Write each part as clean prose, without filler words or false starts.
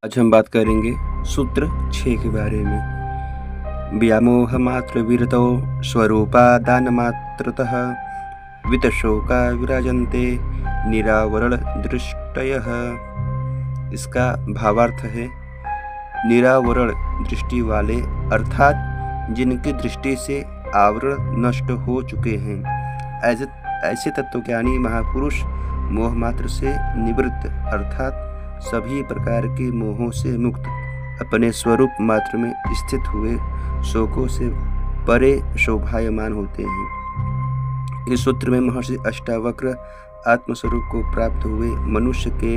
आज हम बात करेंगे सूत्र 6 के बारे में। व्यामोह मात्र विरतो स्वरूपादानमात्रतः वितशोका विराजन्ते निरावरण दृष्टयः। इसका भावार्थ है निरावरण दृष्टि वाले अर्थात जिनकी दृष्टि से आवरण नष्ट हो चुके हैं। ऐसे तत्वज्ञानी महापुरुष मोह मात्र से निवृत्त अर्थात सभी प्रकार के मोहों से मुक्त अपने स्वरूप मात्र में स्थित हुए शोकों से परे शोभायमान होते हैं। इस सूत्र में महर्षि अष्टावक्र आत्मस्वरूप को प्राप्त हुए मनुष्य के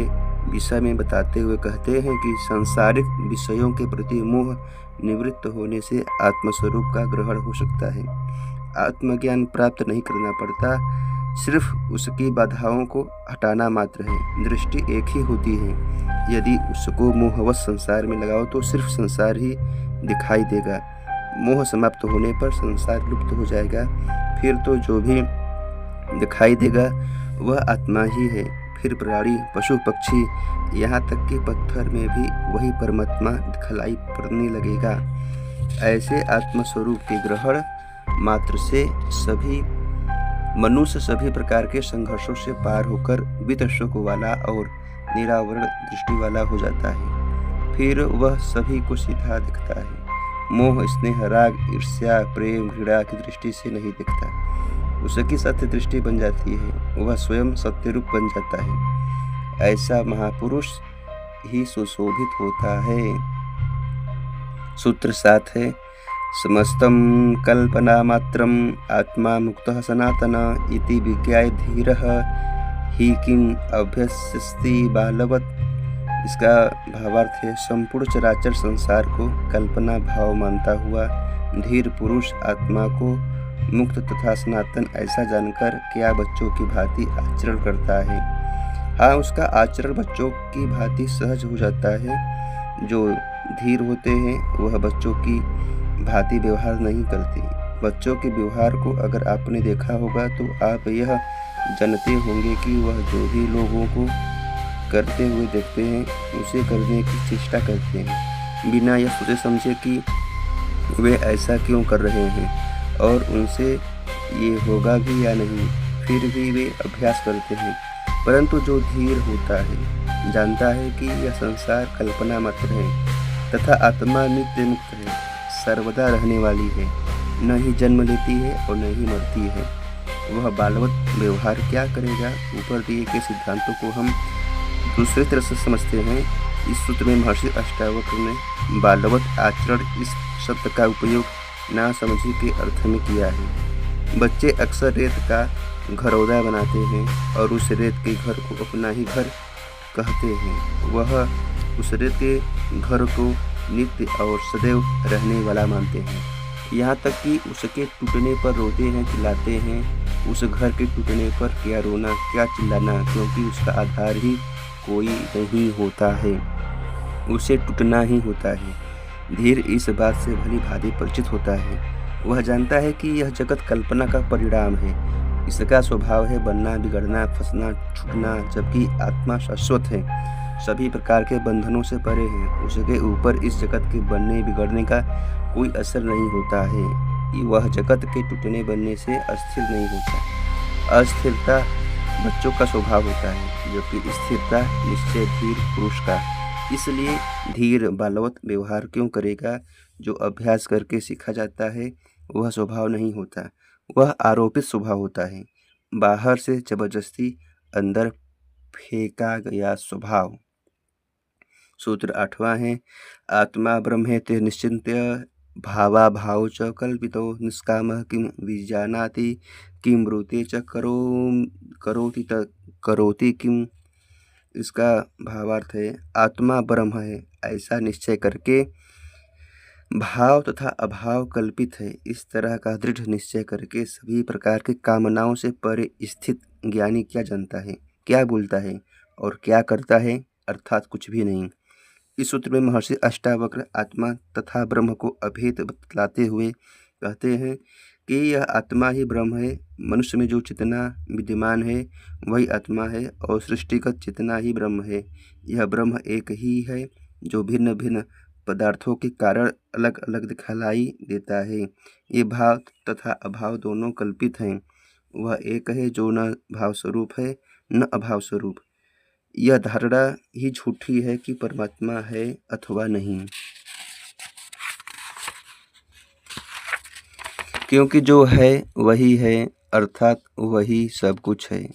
विषय में बताते हुए कहते हैं कि सांसारिक विषयों के प्रति मोह निवृत्त होने से आत्मस्वरूप का ग्रहण हो सकता है। आत्मज्ञान प्राप्त नहीं करना पड़ता, सिर्फ उसकी बाधाओं को हटाना मात्र है। दृष्टि एक ही होती है, यदि उसको मोहवश संसार में लगाओ तो सिर्फ संसार ही दिखाई देगा। मोह समाप्त होने पर संसार लुप्त हो जाएगा, फिर तो जो भी दिखाई देगा वह आत्मा ही है। फिर प्राणी, पशु, पक्षी, यहाँ तक कि पत्थर में भी वही परमात्मा दिखलाई पड़ने लगेगा। ऐसे आत्मस्वरूप के ग्रहण मात्र से मनुष्य सभी प्रकार के संघर्षों से पार होकर वितशोक वाला और निरावरण दृष्टि वाला हो जाता है। फिर वह सभी को सीधा दिखता है। मोह, स्नेह, राग, ईर्ष्या, प्रेम, घृणा की दृष्टि से नहीं दिखता, उसकी सत्य दृष्टि बन जाती है। वह स्वयं सत्य रूप बन जाता है। ऐसा महापुरुष ही सुशोभित होता है। सूत्र 7 है समस्तं कल्पनामात्रम् आत्मा मुक्तः सनातन इति विज्ञाय धीरः ही किम अभ्यस्यति बालवत्। इसका भावार्थ है संपूर्ण चराचर संसार को कल्पना भाव मानता हुआ धीर पुरुष आत्मा को मुक्त तथा सनातन ऐसा जानकर क्या बच्चों की भांति आचरण करता है। हाँ, उसका आचरण बच्चों की भांति सहज हो जाता है। जो धीर होते हैं वह बच्चों की भांति व्यवहार नहीं करते। बच्चों के व्यवहार को अगर आपने देखा होगा तो आप यह जानते होंगे कि वह जो भी लोगों को करते हुए देखते हैं उसे करने की चेष्टा करते हैं, बिना यह सोचे समझे कि वे ऐसा क्यों कर रहे हैं और उनसे ये होगा भी या नहीं। फिर भी वे अभ्यास करते हैं। परंतु जो धीर होता है जानता है कि यह संसार कल्पना मात्र है तथा आत्मा नित्य मुक्त है, सर्वदा रहने वाली है, न ही जन्म लेती है और न ही मरती है। वह बालवत व्यवहार क्या करेगा। ऊपर दिए गए सिद्धांतों को हम दूसरे तरह से समझते हैं। इस सूत्र में महर्षि अष्टावक्र ने बालवत आचरण इस शब्द का उपयोग ना समझी के अर्थ में किया है। बच्चे अक्सर रेत का घरौदा बनाते हैं और उस रेत के घर को अपना ही घर कहते हैं। वह उस रेत के घर को नित्य और सदैव रहने वाला मानते हैं, यहाँ तक कि उसके टूटने पर रोते हैं, चिल्लाते हैं। उस घर के टूटने पर क्या रोना, क्या चिल्लाना, क्योंकि उसका आधार ही कोई नहीं होता है, उसे टूटना ही होता है। धीर इस बात से भली भांति परिचित होता है। वह जानता है कि यह जगत कल्पना का परिणाम है। इसका स्वभाव है बनना, बिगड़ना, फंसना, छूटना, जबकि आत्मा शाश्वत है, सभी प्रकार के बंधनों से परे है। उसके ऊपर इस जगत के बनने बिगड़ने का कोई असर नहीं होता है। वह जगत के टूटने बनने से अस्थिर नहीं होता। अस्थिरता बच्चों का स्वभाव होता है, जबकि स्थिरता निश्चय धीर पुरुष का। इसलिए धीर बालवत व्यवहार क्यों करेगा। जो अभ्यास करके सीखा जाता है वह स्वभाव नहीं होता, वह आरोपित स्वभाव होता है, बाहर से जबरदस्ती अंदर फेंका गया स्वभाव। सूत्र 8वां है आत्मा ब्रह्मेति निश्चिन्त्य भावा भाव च कल्पितो निष्कामः किं विजानाति किं ब्रूते च करोति किम। इसका भावार्थ है आत्मा ब्रह्म है ऐसा निश्चय करके भाव तथा अभाव कल्पित है, इस तरह का दृढ़ निश्चय करके सभी प्रकार की कामनाओं से परे स्थित ज्ञानी क्या जानता है, क्या बोलता है और क्या करता है, अर्थात कुछ भी नहीं। इस सूत्र में महर्षि अष्टावक्र आत्मा तथा ब्रह्म को अभेद बतलाते हुए कहते हैं कि यह आत्मा ही ब्रह्म है। मनुष्य में जो चेतना विद्यमान है वही आत्मा है और सृष्टिगत चेतना ही ब्रह्म है। यह ब्रह्म एक ही है जो भिन्न भिन्न पदार्थों के कारण अलग अलग दिखलाई देता है। ये भाव तथा अभाव दोनों कल्पित हैं। वह एक है जो न भाव स्वरूप है न अभाव स्वरूप। यह धारणा ही झूठी है कि परमात्मा है अथवा नहीं, क्योंकि जो है वही है, अर्थात वही सब कुछ है।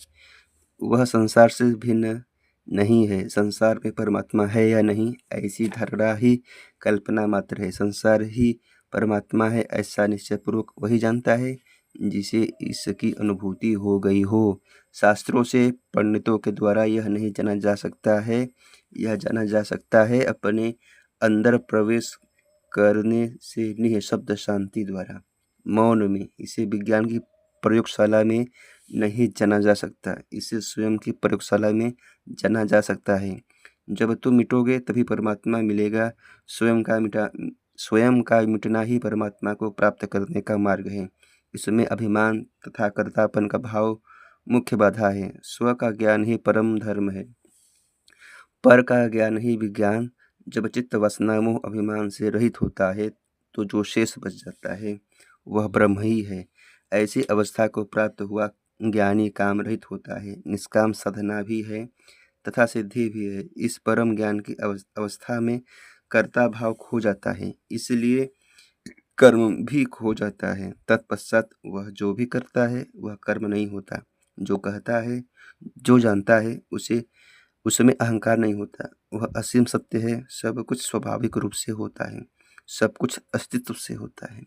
वह संसार से भिन्न नहीं है। संसार में परमात्मा है या नहीं, ऐसी धारणा ही कल्पना मात्र है। संसार ही परमात्मा है ऐसा निश्चयपूर्वक वही जानता है जिसे इसकी अनुभूति हो गई हो। शास्त्रों से पंडितों के द्वारा यह नहीं जाना जा सकता है। यह जाना जा सकता है अपने अंदर प्रवेश करने से निःशब्द शांति द्वारा, मौन में। इसे विज्ञान की प्रयोगशाला में नहीं जाना जा सकता, इसे स्वयं की प्रयोगशाला में जाना जा सकता है। जब तुम मिटोगे तभी परमात्मा मिलेगा। स्वयं का मिटना ही परमात्मा को प्राप्त करने का मार्ग है। इसमें अभिमान तथा कर्तापन का भाव मुख्य बाधा है। स्व का ज्ञान ही परम धर्म है, पर का ज्ञान ही विज्ञान। जब चित्त वासना मोह अभिमान से रहित होता है तो जो शेष बच जाता है वह ब्रह्म ही है। ऐसी अवस्था को प्राप्त हुआ ज्ञानी काम रहित होता है, निष्काम साधना भी है तथा सिद्धि भी है। इस परम ज्ञान की अवस्था में कर्ता भाव खो जाता है, इसलिए कर्म भी खो जाता है। तत्पश्चात वह जो भी करता है वह कर्म नहीं होता। जो कहता है, जो जानता है, उसमें अहंकार नहीं होता। वह असीम सत्य है। सब कुछ स्वाभाविक रूप से होता है, सब कुछ अस्तित्व से होता है।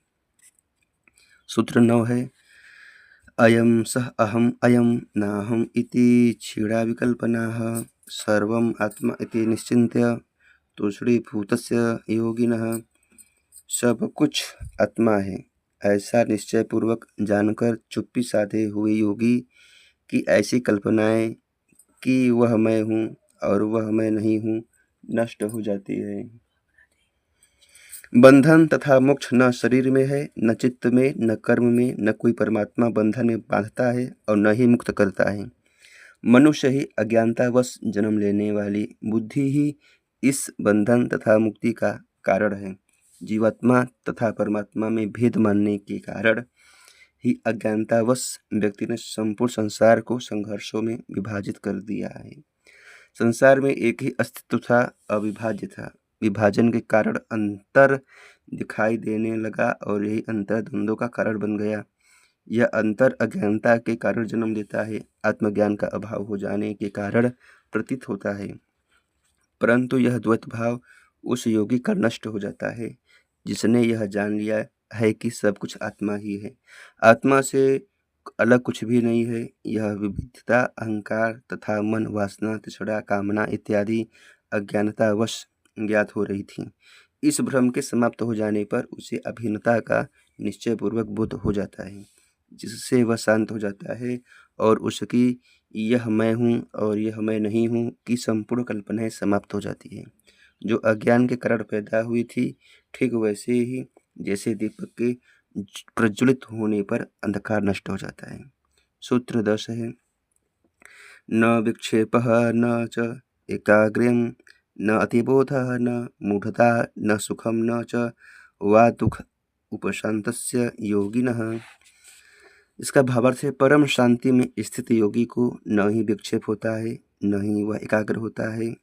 सूत्र 9 है, अयम सह अहम अयम नाहम इति क्षीणा विकल्पनाः सर्वम आत्मा इति निश्चिन्त्य तुष्णीभूतस्य योगिनः। सब कुछ आत्मा है ऐसा निश्चय पूर्वक जानकर चुप्पी साधे हुए योगी की ऐसी कल्पनाएं कि वह मैं हूँ और वह मैं नहीं हूँ नष्ट हो जाती है। बंधन तथा मोक्ष न शरीर में है, न चित्त में, न कर्म में। न कोई परमात्मा बंधन में बांधता है और न ही मुक्त करता है। मनुष्य ही अज्ञानतावश जन्म लेने वाली बुद्धि ही इस बंधन तथा मुक्ति का कारण है। जीवात्मा तथा परमात्मा में भेद मानने के कारण ही अज्ञानतावश व्यक्ति ने संपूर्ण संसार को संघर्षों में विभाजित कर दिया है। संसार में एक ही अस्तित्व था, अविभाज्य था। विभाजन के कारण अंतर दिखाई देने लगा और यही अंतर द्वंद्वों का कारण बन गया। यह अंतर अज्ञानता के कारण जन्म लेता है, आत्मज्ञान का अभाव हो जाने के कारण प्रतीत होता है। परंतु यह द्वैत भाव उस योगी का नष्ट हो जाता है जिसने यह जान लिया है कि सब कुछ आत्मा ही है, आत्मा से अलग कुछ भी नहीं है। यह विविधता अहंकार तथा मन, वासना, तृष्णा, कामना इत्यादि अज्ञानतावश ज्ञात हो रही थी। इस भ्रम के समाप्त हो जाने पर उसे अभिन्नता का निश्चय पूर्वक बोध हो जाता है, जिससे वह शांत हो जाता है और उसकी यह मैं हूँ और यह मैं नहीं हूँ की संपूर्ण कल्पनाएं समाप्त हो जाती है। जो अज्ञान के कारण पैदा हुई थी, ठीक वैसे ही जैसे दीपक के प्रज्वलित होने पर अंधकार नष्ट हो जाता है। सूत्र 10 है, न विक्षेपः न च एकाग्र्यं न अतिबोधः न मूढ़ता न सुखम न च वा दुख उपशान्तस्य योगिनः। इसका भावार्थ है, परम शांति में स्थित योगी को न ही विक्षेप होता है, न ही वह एकाग्र होता है,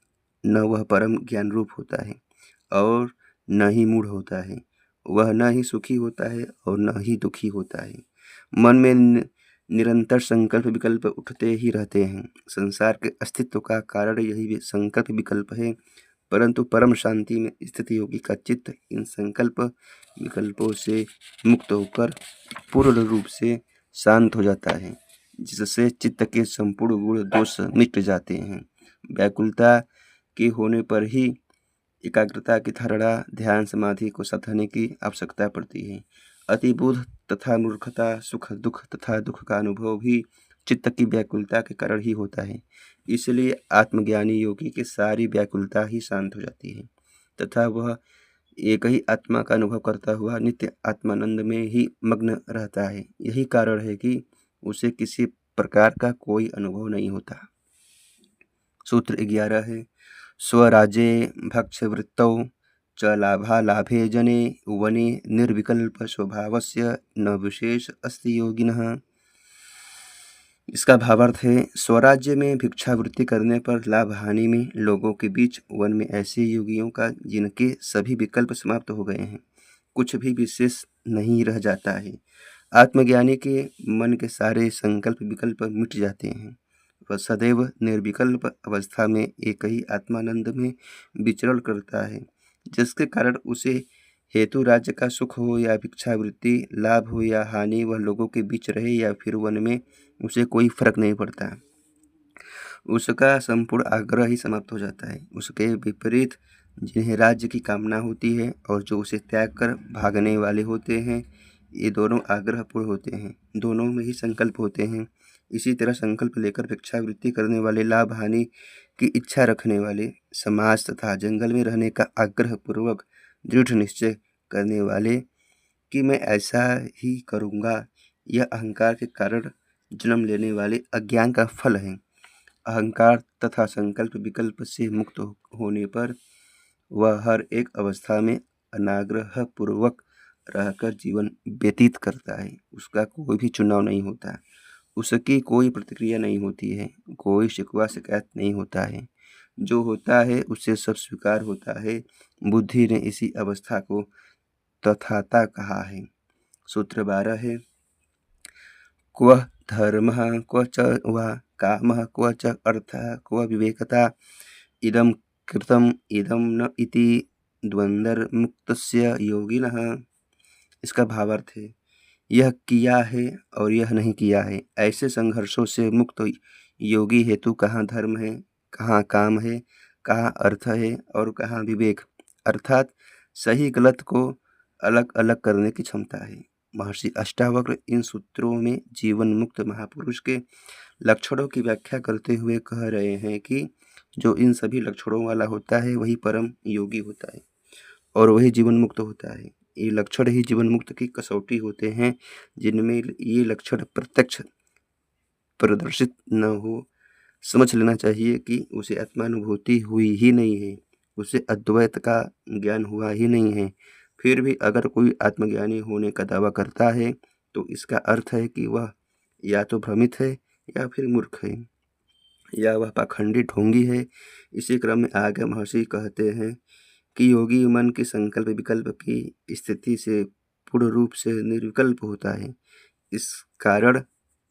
न वह परम ज्ञान रूप होता है और न ही मूढ़ होता है। वह न ही सुखी होता है और न ही दुखी होता है। मन में निरंतर संकल्प विकल्प उठते ही रहते हैं। संसार के अस्तित्व का कारण यही संकल्प विकल्प है, परंतु परम शांति में स्थित योगी का चित्त इन संकल्प विकल्पों से मुक्त होकर पूर्ण रूप से शांत हो जाता है, जिससे चित्त के संपूर्ण गुण दोष मिट जाते हैं। व्याकुलता के होने पर ही एकाग्रता की धारणा, ध्यान समाधि को साधने की आवश्यकता पड़ती है। अतिबोध तथा मूर्खता, सुख दुख तथा दुख का अनुभव भी चित्त की व्याकुलता के कारण ही होता है। इसलिए आत्मज्ञानी योगी की सारी व्याकुलता ही शांत हो जाती है तथा वह एक ही आत्मा का अनुभव करता हुआ नित्य आत्मानंद में ही मग्न रहता है। यही कारण है कि उसे किसी प्रकार का कोई अनुभव नहीं होता। सूत्र 11 है, स्वराज्ये भक्ष्यवृत्तौ च लाभालाभे जने वने निर्विकल्पस्वभावस्य न विशेष अस्ति योगिनः। इसका भावार्थ है, स्वराज्य में भिक्षावृत्ति करने पर लाभ हानि में लोगों के बीच, वन में ऐसे योगियों का जिनके सभी विकल्प समाप्त हो गए हैं, कुछ भी विशेष नहीं रह जाता है। आत्मज्ञानी के मन के सारे संकल्प विकल्प मिट जाते हैं। वह सदैव निर्विकल्प अवस्था में एक ही आत्मानंद में विचरण करता है, जिसके कारण उसे हेतु राज्य का सुख हो या भिक्षावृत्ति, लाभ हो या हानि, वह लोगों के बीच रहे या फिर वन में, उसे कोई फर्क नहीं पड़ता। उसका संपूर्ण आग्रह ही समाप्त हो जाता है। उसके विपरीत जिन्हें राज्य की कामना होती है और जो उसे त्याग कर भागने वाले होते हैं, ये दोनों आग्रह पूर्ण होते हैं, दोनों में ही संकल्प होते हैं। इसी तरह संकल्प लेकर भिक्षावृत्ति करने वाले, लाभ हानि की इच्छा रखने वाले, समाज तथा जंगल में रहने का आग्रह पूर्वक दृढ़ निश्चय करने वाले कि मैं ऐसा ही करूँगा, यह अहंकार के कारण जन्म लेने वाले अज्ञान का फल है। अहंकार तथा संकल्प विकल्प से मुक्त होने पर वह हर एक अवस्था में अनाग्रह पूर्वक रहकर जीवन व्यतीत करता है। उसका कोई भी चुनाव नहीं होता, उसकी कोई प्रतिक्रिया नहीं होती है, कोई शिकवा शिकायत नहीं होता है। जो होता है उससे सब स्वीकार होता है। बुद्धि ने इसी अवस्था को तथाता कहा है। सूत्र 12 है, क्व धर्मः क्व च वा कामः क्व च अर्थः क्व विवेकता इदं कृतम् इदं न इति द्वंद्वमुक्तस्य योगिनः। इसका भावार्थ है, यह किया है और यह नहीं किया है, ऐसे संघर्षों से मुक्त योगी हेतु कहाँ धर्म है, कहाँ काम है, कहाँ अर्थ है और कहाँ विवेक अर्थात सही गलत को अलग अलग करने की क्षमता है। महर्षि अष्टावक्र इन सूत्रों में जीवन मुक्त महापुरुष के लक्षणों की व्याख्या करते हुए कह रहे हैं कि जो इन सभी लक्षणों वाला होता है वही परम योगी होता है और वही जीवन मुक्त होता है। ये लक्षण ही जीवन मुक्त की कसौटी होते हैं। जिनमें ये लक्षण प्रत्यक्ष प्रदर्शित न हो, समझ लेना चाहिए कि उसे आत्मानुभूति हुई ही नहीं है, उसे अद्वैत का ज्ञान हुआ ही नहीं है। फिर भी अगर कोई आत्मज्ञानी होने का दावा करता है तो इसका अर्थ है कि वह या तो भ्रमित है या फिर मूर्ख है या वह पाखंडी ढोंगी है। इसी क्रम में आगे महर्षि कहते हैं कि योगी मन के संकल्प विकल्प की स्थिति से पूर्ण रूप से निर्विकल्प होता है। इस कारण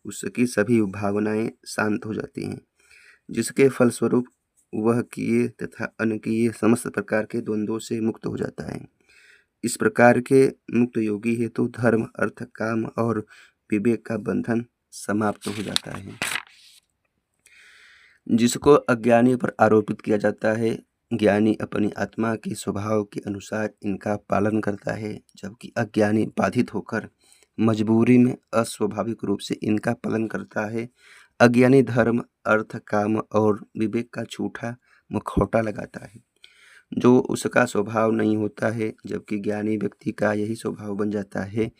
उसकी सभी भावनाएं शांत हो जाती हैं, जिसके फलस्वरूप वह किए तथा अनकिए समस्त प्रकार के द्वंद्वों से मुक्त हो जाता है। इस प्रकार के मुक्त योगी हेतु धर्म, अर्थ, काम और विवेक का बंधन समाप्त हो जाता है। जिसको अज्ञानी पर आरोपित किया जाता है, ज्ञानी अपनी आत्मा के स्वभाव के अनुसार इनका पालन करता है, जबकि अज्ञानी बाधित होकर मजबूरी में अस्वाभाविक रूप से इनका पालन करता है। अज्ञानी धर्म, अर्थ, काम और विवेक का झूठा मुखौटा लगाता है जो उसका स्वभाव नहीं होता है, जबकि ज्ञानी व्यक्ति का यही स्वभाव बन जाता है,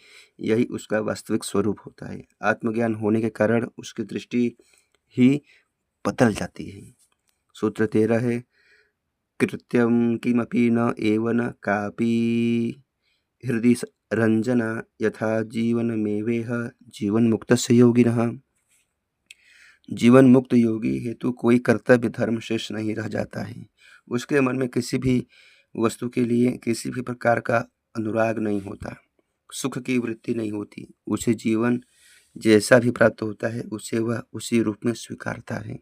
यही उसका वास्तविक स्वरूप होता है। आत्मज्ञान होने के कारण उसकी दृष्टि ही बदल जाती है। सूत्र 13 है, कृत्यं किमपि न एव न कापि हृदि रंजना यथा जीवनमेवेह जीवन मुक्तस्य योगिनः। जीवन मुक्त योगी हेतु कोई कर्तव्य धर्म शेष नहीं रह जाता है। उसके मन में किसी भी वस्तु के लिए किसी भी प्रकार का अनुराग नहीं होता, सुख की वृत्ति नहीं होती। उसे जीवन जैसा भी प्राप्त होता है उसे वह उसी रूप में स्वीकारता है।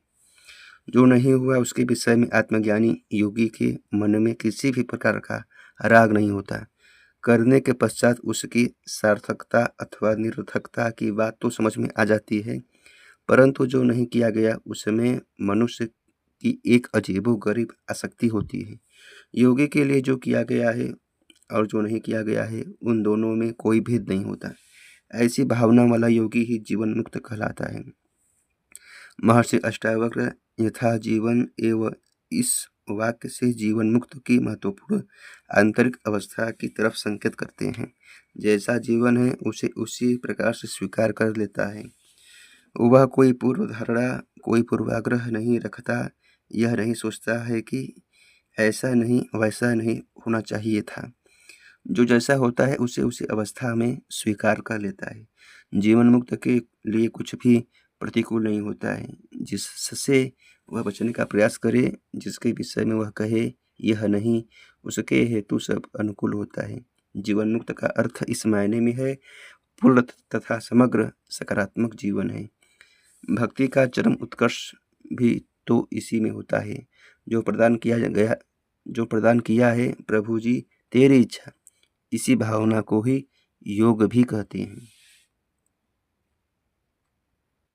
जो नहीं हुआ उसके विषय में आत्मज्ञानी योगी के मन में किसी भी प्रकार का राग नहीं होता। करने के पश्चात उसकी सार्थकता अथवा निरर्थकता की बात तो समझ में आ जाती है, परंतु जो नहीं किया गया उसमें मनुष्य की एक अजीबोगरीब आसक्ति होती है। योगी के लिए जो किया गया है और जो नहीं किया गया है उन दोनों में कोई भेद नहीं होता। ऐसी भावना वाला योगी ही जीवन मुक्त कहलाता है। महर्षि अष्टावक्र यथा जीवन एवं इस वाक्य से जीवन मुक्त की महत्वपूर्ण आंतरिक अवस्था की तरफ संकेत करते हैं। जैसा जीवन है उसे उसी प्रकार से स्वीकार कर लेता है। वह कोई पूर्व धारणा, कोई पूर्वाग्रह नहीं रखता। यह नहीं सोचता है कि ऐसा नहीं वैसा नहीं होना चाहिए था। जो जैसा होता है उसे उसी अवस्था में स्वीकार कर लेता है। जीवन मुक्त के लिए कुछ भी प्रतिकूल नहीं होता है। जिससे वह बचने का प्रयास करे, जिसके विषय में वह कहे यह नहीं, उसके हेतु सब अनुकूल होता है। जीवन मुक्त का अर्थ इस मायने में है पूर्ण तथा समग्र सकारात्मक जीवन है। भक्ति का चरम उत्कर्ष भी तो इसी में होता है। जो प्रदान किया है प्रभु जी तेरी इच्छा, इसी भावना को ही योग भी कहते हैं।